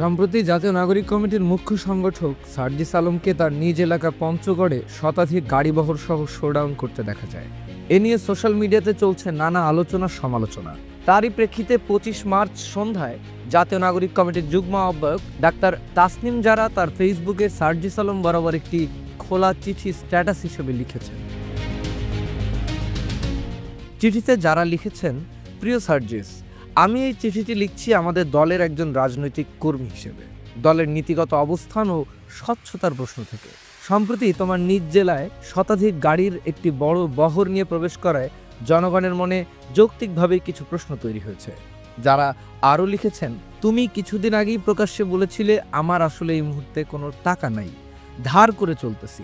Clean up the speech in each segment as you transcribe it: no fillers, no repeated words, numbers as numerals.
সম্প্রতি জাতীয় নাগরিক কমিটির মুখ্য সংগঠক সার্জিস আলমকে তার নিজ এলাকা পঞ্চগড়ে শতাধিক গাড়িবহর সহ শোডাউন করতে দেখা যায়। এ নিয়ে সোশ্যাল মিডিয়াতে চলছে নানা আলোচনা সমালোচনা। তারই প্রেক্ষিতে 25 মার্চ সন্ধ্যায় জাতীয় নাগরিক কমিটির যুগ্ম আহ্বায়ক ডাক্তার তাসনিম জারা তার ফেসবুকে সার্জিস আলম বরাবর একটি খোলা চিঠি স্ট্যাটাস হিসেবে লিখেছেন। চিঠিতে যারা লিখেছেন, প্রিয় সার্জিস, আমি এই চিঠিটি লিখছি আমাদের দলের একজন রাজনৈতিক কর্মী হিসেবে, দলের নীতিগত অবস্থান ও স্বচ্ছতার প্রশ্ন থেকে। সম্প্রতি তোমার নিজ জেলায় শতাধিক গাড়ির একটি বড় বহর নিয়ে প্রবেশ করায় জনগণের মনে যৌক্তিকভাবেই কিছু প্রশ্ন তৈরি হয়েছে। যারা আরও লিখেছেন, তুমি কিছুদিন আগেই প্রকাশ্যে বলেছিলে আমার আসলে এই মুহূর্তে কোনো টাকা নাই, ধার করে চলতেছি,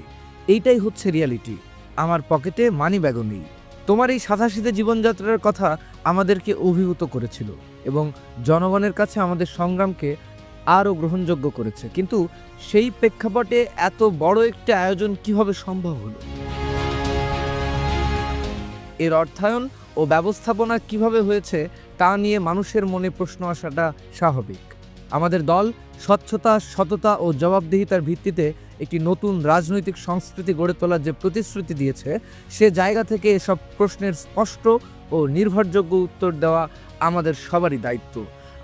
এইটাই হচ্ছে রিয়ালিটি, আমার পকেটে মানি ব্যাগও নেই। তোমার এই সাধাসিধে জীবনযাত্রার কথা আমাদেরকে অভিভূত করেছিল এবং জনগণের কাছে আমাদের সংগ্রামকে আরও গ্রহণযোগ্য করেছে, কিন্তু সেই প্রেক্ষাপটে এত বড় একটি আয়োজন কিভাবে সম্ভব হলো? এর অর্থায়ন ও ব্যবস্থাপনা কিভাবে হয়েছে তা নিয়ে মানুষের মনে প্রশ্ন আসাটা স্বাভাবিক। আমাদের দল স্বচ্ছতা, সততা ও জবাবদিহিতার ভিত্তিতে একটি নতুন রাজনৈতিক সংস্কৃতি গড়ে তোলার যে প্রতিশ্রুতি দিয়েছে, সে জায়গা থেকে এসব প্রশ্নের স্পষ্ট ও নির্ভরযোগ্য উত্তর দেওয়া আমাদের সবারই দায়িত্ব।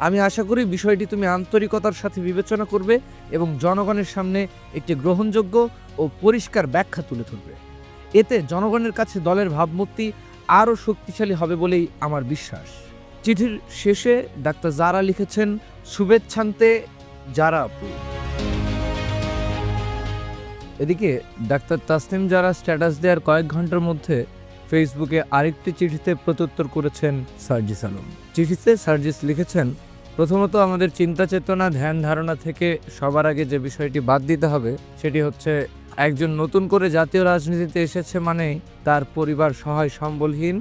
আমি আশা করি বিষয়টি তুমি আন্তরিকতার সাথে বিবেচনা করবে এবং জনগণের সামনে একটি গ্রহণযোগ্য ও পরিষ্কার ব্যাখ্যা তুলে ধরবে। এতে জনগণের কাছে দলের ভাবমূর্তি আরও শক্তিশালী হবে বলেই আমার বিশ্বাস। চিঠির শেষে ডাক্তার জারা লিখেছেন, শুভেচ্ছান্তে জারা আপু। এদিকে ডাক্তার তাসনিম জারা স্ট্যাটাস দেওয়ার কয়েক ঘন্টার মধ্যে ফেসবুকে আরেকটি চিঠিতে প্রত্যুত্তর করেছেন সার্জিস আলম। চিঠিতে সার্জিস লিখেছেন, প্রথমত আমাদের চিন্তা চেতনা, ধ্যান ধারণা থেকে সবার আগে যে বিষয়টি বাদ দিতে হবে সেটি হচ্ছে, একজন নতুন করে জাতীয় রাজনীতিতে এসেছে মানেই তার পরিবার সহায় সম্বলহীন,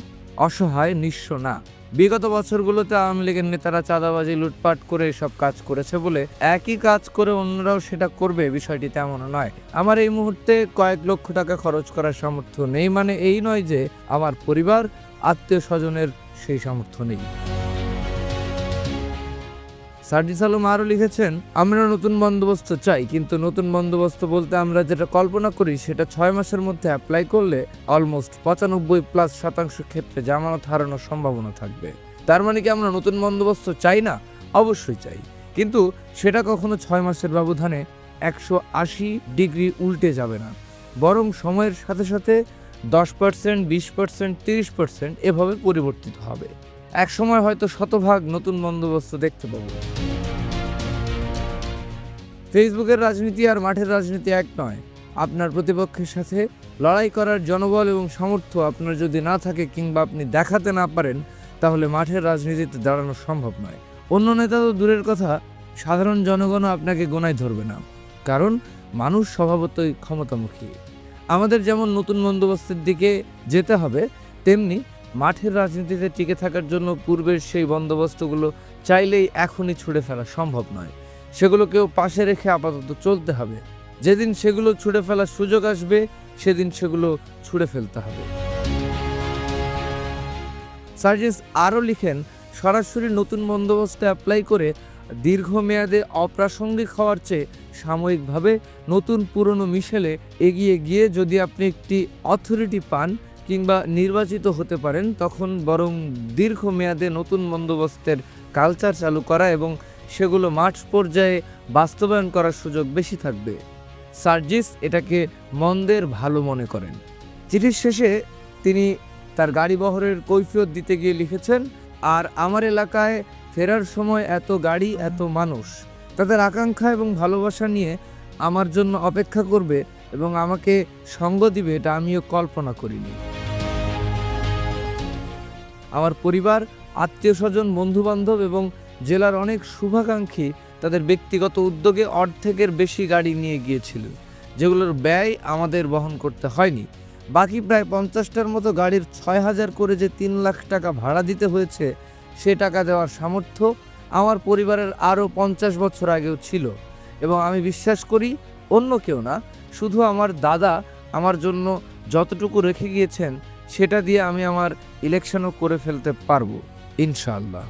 অসহায়, নিঃস্ব না। বিগত বছরগুলোতে আওয়ামী লীগের নেতারা চাঁদাবাজি, লুটপাট করে এসব কাজ করেছে বলে একই কাজ করে অন্যরাও সেটা করবে, বিষয়টি তেমনও নয়। আমার এই মুহূর্তে কয়েক লক্ষ টাকা খরচ করার সামর্থ্য নেই মানে এই নয় যে আমার পরিবার, আত্মীয় স্বজনের সেই সামর্থ্য নেই। সার্জিস আলম আরও লিখেছেন, আমরা নতুন বন্দোবস্ত চাই, কিন্তু নতুন বন্দোবস্ত বলতে আমরা যেটা কল্পনা করি সেটা 6 মাসের মধ্যে অ্যাপ্লাই করলে অলমোস্ট 95+ ক্ষেত্রে জামানত হারানোর সম্ভাবনা থাকবে। তার মানে কি আমরা নতুন বন্দোবস্ত চাই না? অবশ্যই চাই, কিন্তু সেটা কখনো 6 মাসের ব্যবধানে 180 ডিগ্রি উল্টে যাবে না, বরং সময়ের সাথে সাথে 10%, 20%, 30% এভাবে পরিবর্তিত হবে। এক সময় হয়তো শতভাগ নতুন বন্দোবস্ত দেখতে পাবো। ফেসবুকের রাজনীতি আর মাঠের রাজনীতি এক নয়। আপনার প্রতিপক্ষের সাথে লড়াই করার জনবল এবং সামর্থ্য আপনার যদি না থাকে কিংবা আপনি দেখাতে না পারেন, তাহলে মাঠের রাজনীতিতে দাঁড়ানো সম্ভব নয়। অন্য নেতা তো দূরের কথা, সাধারণ জনগণও আপনাকে গোনায় ধরবে না, কারণ মানুষ স্বভাবতই ক্ষমতামুখী। আমাদের যেমন নতুন বন্দোবস্তের দিকে যেতে হবে, তেমনি মাঠের রাজনীতিতে টিকে থাকার জন্য পূর্বের সেই বন্দোবস্তগুলো চাইলেই এখনই ছুঁড়ে ফেলা সম্ভব নয়। সেগুলোকেও পাশে রেখে আপাতত চলতে হবে। যেদিন সেগুলো ছুঁড়ে ফেলার সুযোগ আসবে, সেদিন সেগুলো ছুঁড়ে ফেলতে হবে। সার্জিস আরও লিখেন, সরাসরি নতুন বন্দোবস্ত অ্যাপ্লাই করে দীর্ঘমেয়াদে অপ্রাসঙ্গিক হওয়ার চেয়ে সাময়িকভাবে নতুন পুরনো মিশেলে এগিয়ে গিয়ে যদি আপনি একটি অথরিটি পান কিংবা নির্বাচিত হতে পারেন, তখন বরং দীর্ঘমেয়াদে নতুন বন্দোবস্তের কালচার চালু করা এবং সেগুলো মাঠ পর্যায়ে বাস্তবায়ন করার সুযোগ বেশি থাকবে। সার্জিস এটাকে মন্দের ভালো মনে করেন। চিঠির শেষে তিনি তার গাড়ি বহরের কৈফিয়ত দিতে গিয়ে লিখেছেন, আর আমার এলাকায় ফেরার সময় এত গাড়ি, এত মানুষ তাদের আকাঙ্ক্ষা এবং ভালোবাসা নিয়ে আমার জন্য অপেক্ষা করবে এবং আমাকে সঙ্গ দিবে, এটা আমিও কল্পনা করিনি। আমার পরিবার, আত্মীয় স্বজন, বন্ধুবান্ধব এবং জেলার অনেক শুভাকাঙ্ক্ষী তাদের ব্যক্তিগত উদ্যোগে অর্ধেকের বেশি গাড়ি নিয়ে গিয়েছিল, যেগুলোর ব্যয় আমাদের বহন করতে হয়নি। বাকি প্রায় 50টার মতো গাড়ির 6000 করে যে 3 লাখ টাকা ভাড়া দিতে হয়েছে, সে টাকা দেওয়ার সামর্থ্য আমার পরিবারের আরও 50 বছর আগেও ছিল এবং আমি বিশ্বাস করি অন্য কেউ না, শুধু আমার দাদা আমার জন্য যতটুকু রেখে গিয়েছেন সেটা দিয়ে আমি আমার ইলেকশনও করে ফেলতে পারবো ইনশাআল্লাহ।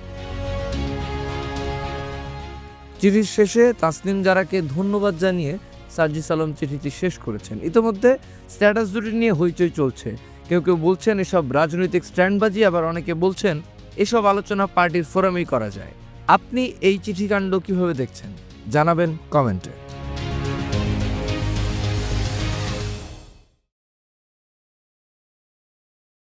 চিঠির শেষে তাসনিম জারাকে ধন্যবাদ জানিয়ে সার্জিস আলম চিঠিটি শেষ করেছেন। ইতিমধ্যে স্ট্যাটাস দুটি নিয়ে হইচই চলছে। কেউ কেউ বলছেন এসব রাজনৈতিক স্ট্যান্ডবাজি, আবার অনেকে বলছেন এসব আলোচনা পার্টির ফোরামেই করা যায়। আপনি এই চিঠিকাণ্ড কিভাবে দেখছেন জানাবেন কমেন্টে।